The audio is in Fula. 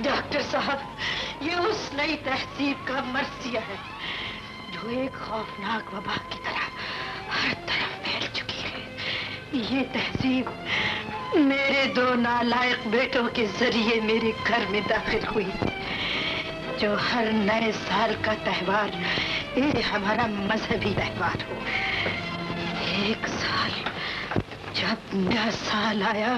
डॉक्टर साहब, ये उस नई तहजीब का मर्सिया है जो एक खौफनाक वबा की तरह हर तरफ फैल चुकी है। ये तहजीब मेरे 2 नालायक बेटों के जरिए मेरे घर में दाखिल हुई, जो हर नए साल का त्योहार ये हमारा मजहबी त्योहार हो। एक साल जब नया साल आया